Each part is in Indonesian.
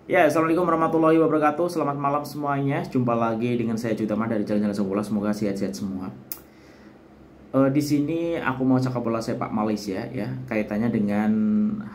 Ya, assalamualaikum warahmatullahi wabarakatuh. Selamat malam semuanya. Jumpa lagi dengan saya Jutama dari Jalan-Jalan Sepak Bola. Semoga sehat-sehat semua. Di sini aku mau cakap bola sepak Malaysia ya, kaitannya dengan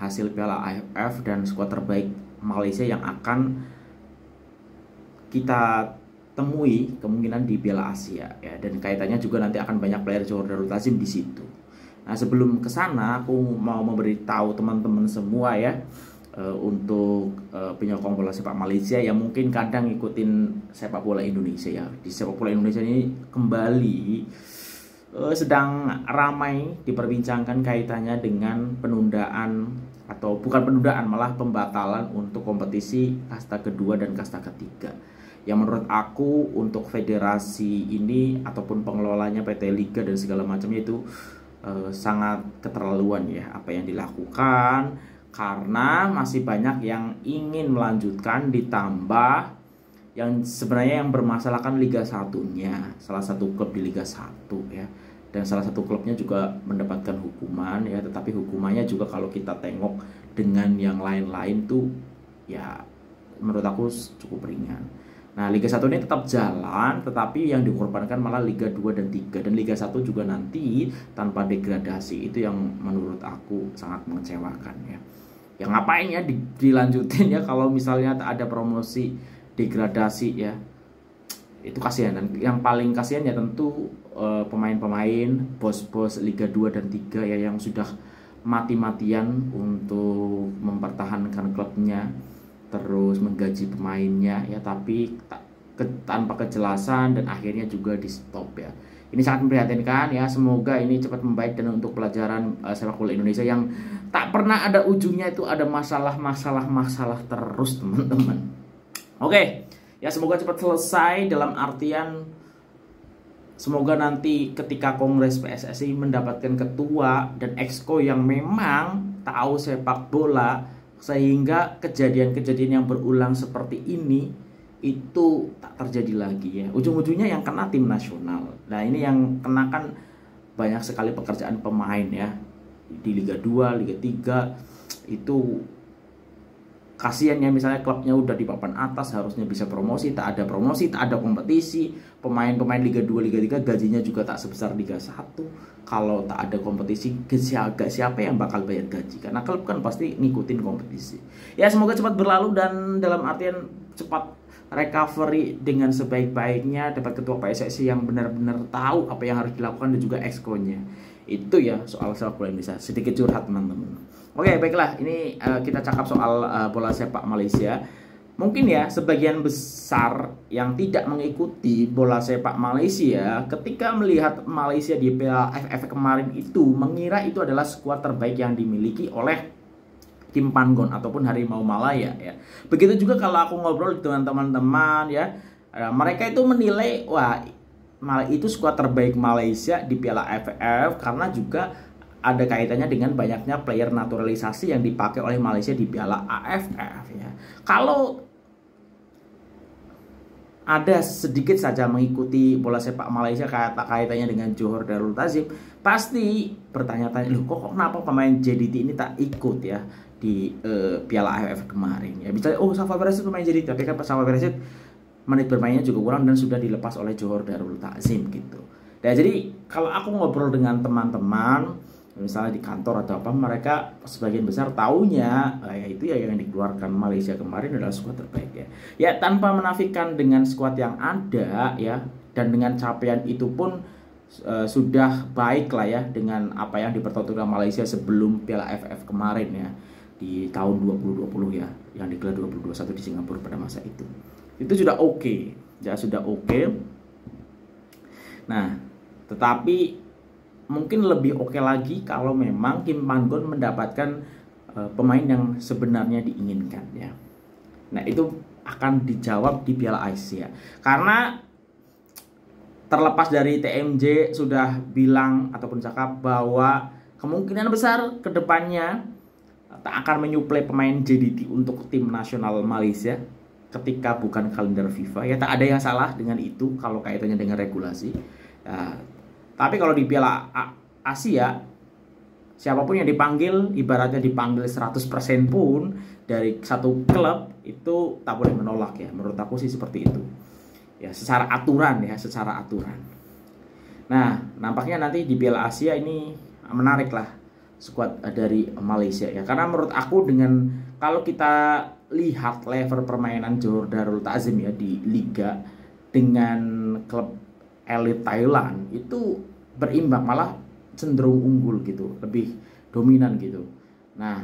hasil Piala AFF dan skuad terbaik Malaysia yang akan kita temui kemungkinan di Piala Asia ya, dan kaitannya juga nanti akan banyak player Johor Darul Tazim di situ. Nah, sebelum ke sana aku mau memberitahu teman-teman semua ya, untuk penyokong bola sepak Malaysia yang mungkin kadang ngikutin sepak bola Indonesia ya. Di sepak bola Indonesia ini kembali sedang ramai diperbincangkan kaitannya dengan penundaan, atau bukan penundaan, malah pembatalan untuk kompetisi kasta kedua dan kasta ketiga. Yang menurut aku untuk federasi ini ataupun pengelolanya PT Liga dan segala macamnya itu sangat keterlaluan ya apa yang dilakukan, karena masih banyak yang ingin melanjutkan, ditambah yang sebenarnya yang bermasalah kan Liga 1-nya, salah satu klub di Liga 1 ya. Dan salah satu klubnya juga mendapatkan hukuman ya, tetapi hukumannya juga kalau kita tengok dengan yang lain-lain tuh ya menurut aku cukup ringan. Nah, Liga 1 ini tetap jalan, tetapi yang dikorbankan malah Liga 2 dan 3. Dan Liga 1 juga nanti tanpa degradasi. Itu yang menurut aku sangat mengecewakan ya. Yang ngapain ya dilanjutin ya kalau misalnya ada promosi degradasi ya. Itu kasihan. Dan yang paling kasihan ya tentu pemain-pemain, bos-bos Liga 2 dan 3 ya, yang sudah mati-matian untuk mempertahankan klubnya, terus menggaji pemainnya ya, tapi tanpa kejelasan dan akhirnya juga di stop ya. Ini sangat memprihatinkan ya. Semoga ini cepat membaik dan untuk pelajaran sepak bola Indonesia yang tak pernah ada ujungnya, itu ada masalah terus teman-teman. Oke, ya semoga cepat selesai, dalam artian semoga nanti ketika Kongres PSSI mendapatkan ketua dan exco yang memang tahu sepak bola, sehingga kejadian-kejadian yang berulang seperti ini itu tak terjadi lagi ya. Ujung-ujungnya yang kena tim nasional. Nah, ini yang kenakan banyak sekali pekerjaan pemain ya. Di Liga 2, Liga 3 itu kasihan ya, misalnya klubnya udah di papan atas harusnya bisa promosi, tak ada promosi, tak ada kompetisi. Pemain-pemain Liga 2, Liga 3 gajinya juga tak sebesar Liga 1. Kalau tak ada kompetisi, siapa yang bakal bayar gaji? Karena klub kan pasti ngikutin kompetisi. Ya semoga cepat berlalu dan dalam artian cepat recovery dengan sebaik-baiknya, dapat ketua PSSI yang benar-benar tahu apa yang harus dilakukan dan juga exco-nya. Itu ya soal sepak bola Indonesia. Sedikit curhat teman-teman. Oke, baiklah, ini kita cakap soal bola sepak Malaysia. Mungkin ya sebagian besar yang tidak mengikuti bola sepak Malaysia ketika melihat Malaysia di Piala AFF kemarin itu mengira itu adalah skuad terbaik yang dimiliki oleh Kim Panggon ataupun Harimau Malaya ya. Begitu juga kalau aku ngobrol dengan teman-teman ya, mereka itu menilai wah itu skuad terbaik Malaysia di Piala AFF karena juga ada kaitannya dengan banyaknya player naturalisasi yang dipakai oleh Malaysia di Piala AFF ya. Kalau ada sedikit saja mengikuti bola sepak Malaysia kaitannya dengan Johor Darul Tazim, pasti bertanya-tanya, loh kok kenapa pemain JDT ini tak ikut ya di Piala AFF kemarin ya. Misalnya Safa Beresit pemain JDT, tapi kan Safa Beresit menit bermainnya juga kurang dan sudah dilepas oleh Johor Darul Tazim gitu. Nah, jadi kalau aku ngobrol dengan teman-teman misalnya di kantor atau apa, mereka sebagian besar taunya ya itu ya yang dikeluarkan Malaysia kemarin adalah skuad terbaik ya. Ya tanpa menafikan dengan skuad yang ada ya, dan dengan capaian itu pun sudah baik lah ya dengan apa yang dipertontonkan Malaysia sebelum Piala AFF kemarin ya di tahun 2020 ya, yang digelar 2021 di Singapura pada masa itu. Itu sudah oke, ya sudah oke. Nah, tetapi mungkin lebih oke lagi kalau memang Kim Panggon mendapatkan pemain yang sebenarnya diinginkan ya. Nah, itu akan dijawab di Piala Asia. Karena terlepas dari TMJ sudah bilang ataupun cakap bahwa kemungkinan besar kedepannya tak akan menyuplai pemain JDT untuk tim nasional Malaysia ketika bukan kalender FIFA ya, tak ada yang salah dengan itu kalau kaitannya dengan regulasi. Tapi kalau di Piala Asia Siapapun yang dipanggil, ibaratnya dipanggil 100% pun dari satu klub itu tak boleh menolak ya. Menurut aku sih seperti itu. Ya, secara aturan ya, secara aturan. Nah, nampaknya nanti di Piala Asia ini menarik lah skuad dari Malaysia ya. Karena menurut aku dengan kalau kita lihat level permainan Johor Darul Ta'zim ya di liga dengan klub elit Thailand itu berimbang, malah cenderung unggul gitu, lebih dominan gitu. Nah,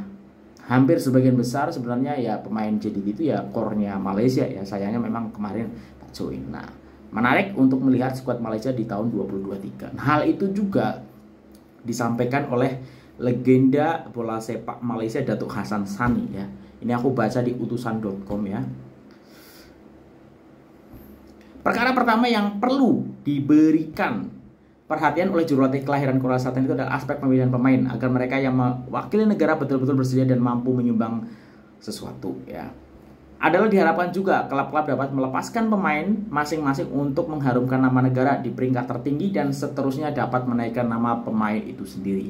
hampir sebagian besar sebenarnya ya pemain JDT itu ya core-nya Malaysia ya. Sayangnya memang kemarin tak join. Nah, menarik untuk melihat skuad Malaysia di tahun 2023. Nah, hal itu juga disampaikan oleh legenda bola sepak Malaysia Datuk Hassan Sani ya. Ini aku baca di utusan.com ya. Perkara pertama yang perlu diberikan perhatian oleh jurulatih kelahiran Korea Selatan itu adalah aspek pemilihan pemain agar mereka yang mewakili negara betul-betul bersedia dan mampu menyumbang sesuatu ya. Adalah diharapkan juga klub-klub dapat melepaskan pemain masing-masing untuk mengharumkan nama negara di peringkat tertinggi dan seterusnya dapat menaikkan nama pemain itu sendiri.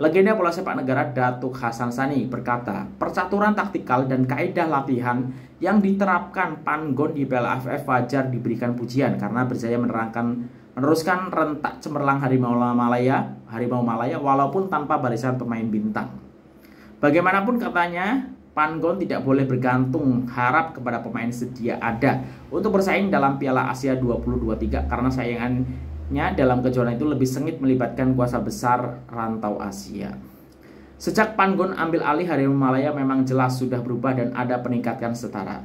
Legenda bola sepak negara Datuk Hassan Sani berkata, percaturan taktikal dan kaedah latihan yang diterapkan Panggon di Piala AFF wajar diberikan pujian karena berjaya meneruskan rentak cemerlang Harimau Malaya walaupun tanpa barisan pemain bintang. Bagaimanapun katanya, Panggon tidak boleh bergantung harap kepada pemain sedia ada untuk bersaing dalam Piala Asia 2023 karena saingannya dalam kejuaraan itu lebih sengit melibatkan kuasa besar rantau Asia. Sejak Panggon ambil alih, Harimau Malaya memang jelas sudah berubah dan ada peningkatan ketara.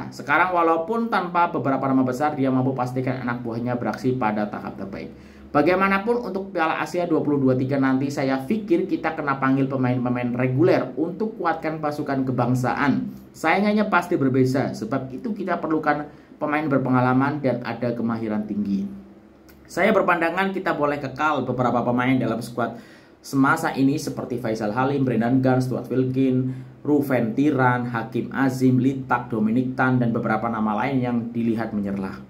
Sekarang walaupun tanpa beberapa nama besar, dia mampu pastikan anak buahnya beraksi pada tahap terbaik. Bagaimanapun untuk Piala Asia 2023 nanti saya pikir kita kena panggil pemain-pemain reguler untuk kuatkan pasukan kebangsaan. Saingannya pasti berbeda, sebab itu kita perlukan pemain berpengalaman dan ada kemahiran tinggi. Saya berpandangan kita boleh kekal beberapa pemain dalam skuad semasa ini seperti Faisal Halim, Brendan Gans, Stuart Wilkin, Ruven Tiran, Hakim Azim, Litak, Dominic Tan, dan beberapa nama lain yang dilihat menyerlah.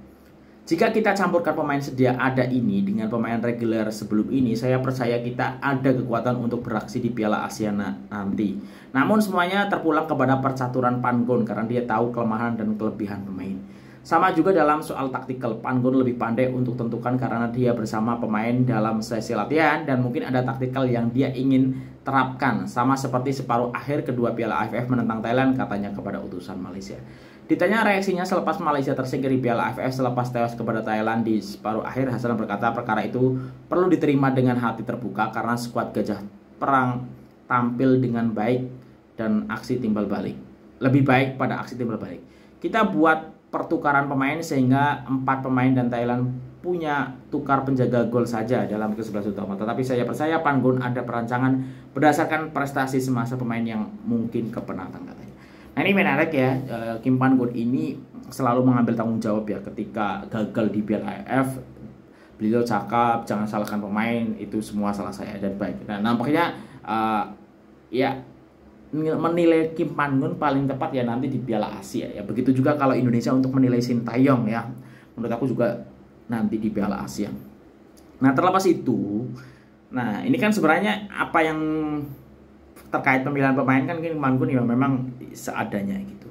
Jika kita campurkan pemain sedia ada ini dengan pemain reguler sebelum ini, saya percaya kita ada kekuatan untuk beraksi di Piala Asia nanti. Namun semuanya terpulang kepada percaturan Panggon karena dia tahu kelemahan dan kelebihan pemain. Sama juga dalam soal taktikal, Panggon lebih pandai untuk tentukan karena dia bersama pemain dalam sesi latihan dan mungkin ada taktikal yang dia ingin terapkan. Sama seperti separuh akhir kedua Piala AFF menentang Thailand, katanya kepada utusan Malaysia. Ditanya reaksinya selepas Malaysia tersingkir di Piala AFF selepas tewas kepada Thailand di separuh akhir, Hassan berkata perkara itu perlu diterima dengan hati terbuka karena skuad Gajah Perang tampil dengan baik dan aksi timbal balik. Lebih baik pada aksi timbal balik. Kita buat pertukaran pemain sehingga 4 pemain dan Thailand punya tukar penjaga gol saja dalam ke-11 utama. Tetapi saya percaya Panggon ada perancangan berdasarkan prestasi semasa pemain yang mungkin kepenatan katanya. Nah, ini menarik ya, Kim Panggon ini selalu mengambil tanggung jawab ya ketika gagal di Piala AFF. Beliau cakap jangan salahkan pemain, itu semua salah saya dan baik. Nah, nampaknya ya menilai Kim Panggon paling tepat ya nanti di Piala Asia ya. Begitu juga kalau Indonesia untuk menilai Sintayong ya. Menurut aku juga nanti di Piala Asia. Nah, terlepas itu, nah ini kan sebenarnya apa yang terkait pemilihan pemain kan Kim Panggon ya memang seadanya gitu.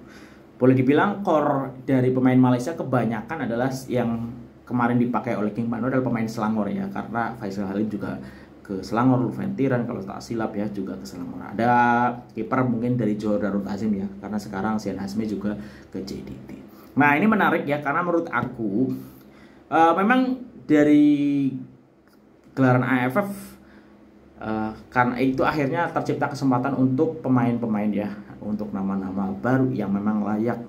Boleh dibilang core dari pemain Malaysia kebanyakan adalah yang kemarin dipakai oleh Kim Panggon adalah pemain Selangor ya, karena Faisal Halim juga ke Selangor, Ruven Tiran kalau tak silap ya juga ke Selangor. Ada kiper mungkin dari Johor Darul Ta'zim ya, karena sekarang Sian Hasmi juga ke JDT. Nah, ini menarik ya karena menurut aku memang dari gelaran AFF karena itu akhirnya tercipta kesempatan untuk pemain-pemain ya, untuk nama-nama baru yang memang layak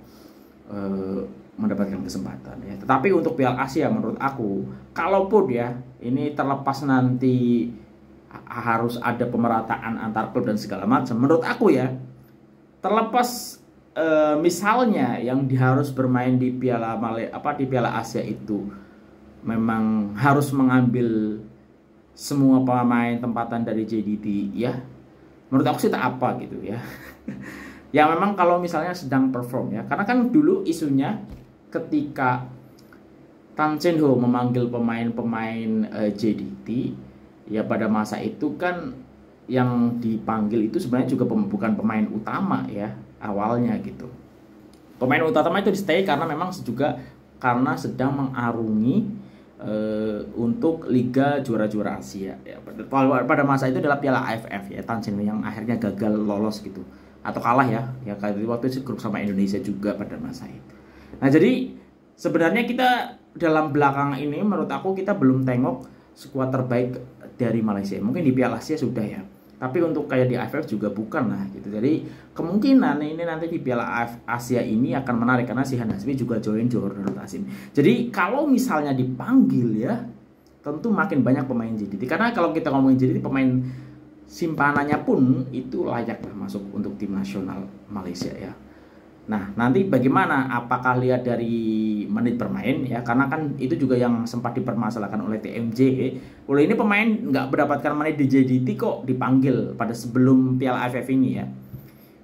mendapatkan kesempatan ya. Tetapi untuk Piala Asia menurut aku, kalaupun ya ini terlepas nanti harus ada pemerataan antar klub dan segala macam, menurut aku ya terlepas misalnya yang harus bermain di Piala Asia itu memang harus mengambil semua pemain tempatan dari JDT ya, menurut aku sih tak apa gitu ya. Ya memang kalau misalnya sedang perform ya, karena kan dulu isunya ketika Tan Chen Ho memanggil pemain-pemain JDT ya pada masa itu kan yang dipanggil itu sebenarnya juga bukan pemain utama ya awalnya gitu. Pemain utama itu di stay karena memang juga karena sedang mengarungi untuk Liga Juara-Juara Asia ya. Pada masa itu adalah Piala AFF ya, Tanzania yang akhirnya gagal lolos gitu atau kalah ya kayak waktu itu grup sama Indonesia juga pada masa itu. Nah jadi sebenarnya kita dalam belakangan ini menurut aku kita belum tengok skuad terbaik dari Malaysia. Mungkin di Piala Asia sudah ya, tapi untuk kayak di AFF juga bukan lah gitu. Jadi kemungkinan ini nanti di Piala Asia ini akan menarik karena Shihan Hazmi juga join Johor Darul Ta'zim. Jadi kalau misalnya dipanggil ya, tentu makin banyak pemain JDT. Karena kalau kita ngomongin JDT, pemain simpanannya pun itu layak lah masuk untuk tim nasional Malaysia ya. Nah nanti bagaimana, apakah lihat dari menit bermain ya, karena kan itu juga yang sempat dipermasalahkan oleh TMJ. Oleh ini pemain nggak mendapatkan menit di JDT kok dipanggil pada sebelum Piala AFF ini ya.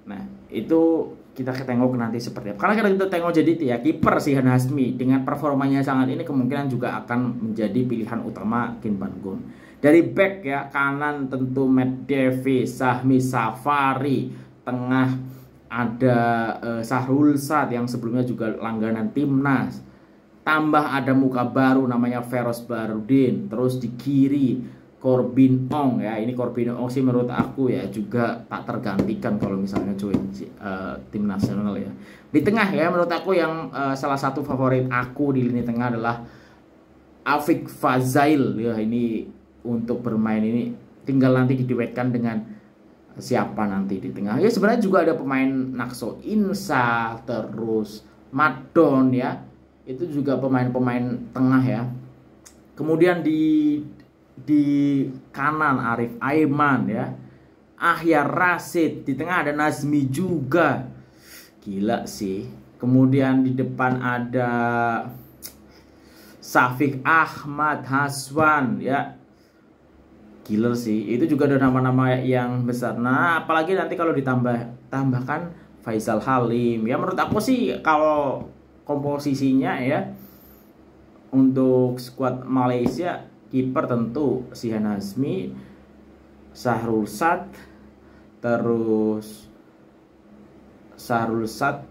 Nah itu kita tengok nanti seperti apa. Karena kalau kita tengok JDT ya, kiper Shihan Hazmi dengan performanya sangat ini kemungkinan juga akan menjadi pilihan utama Kim Pan-gon. Dari back ya, kanan tentu Matt Davis, Sahmi Safari, tengah ada Sahrul Sad yang sebelumnya juga langganan timnas, tambah ada muka baru namanya Feros Barudin, terus di kiri Corbin Ong ya. Ini Corbin Ong sih menurut aku ya juga tak tergantikan kalau misalnya join tim nasional ya. Di tengah ya menurut aku yang salah satu favorit aku di lini tengah adalah Afiq Fazail ya. Ini untuk bermain ini tinggal nanti diduetkan dengan siapa nanti di tengah ya. Sebenarnya juga ada pemain Nakso Insa, terus Madon ya, itu juga pemain-pemain tengah ya. Kemudian di kanan Arif Aiman ya, Ahyar Rashid, di tengah ada Nazmi juga, gila sih. Kemudian di depan ada Syafiq Ahmad Haswan ya, killer sih. Itu juga ada nama-nama yang besar. Nah, apalagi nanti kalau tambahkan Faisal Halim. Ya menurut aku sih kalau komposisinya ya untuk skuad Malaysia, kiper tentu Shihan Hazmi, Sahrul Sad, terus Sahrul Sad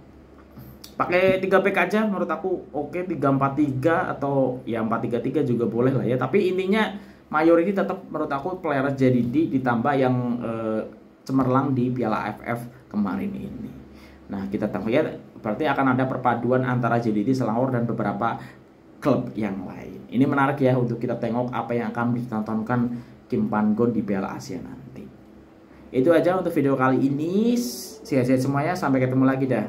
pakai 3 back aja menurut aku oke, 3-4-3 atau ya 4-3-3 juga boleh lah ya. Tapi intinya mayoriti tetap menurut aku player JDT ditambah yang cemerlang di Piala AFF kemarin ini. Nah kita tahu ya berarti akan ada perpaduan antara JDT Selangor dan beberapa klub yang lain. Ini menarik ya untuk kita tengok apa yang akan ditontonkan Kim Pan-gon di Piala Asia nanti. Itu aja untuk video kali ini. Sehat-sehat semuanya, sampai ketemu lagi dah.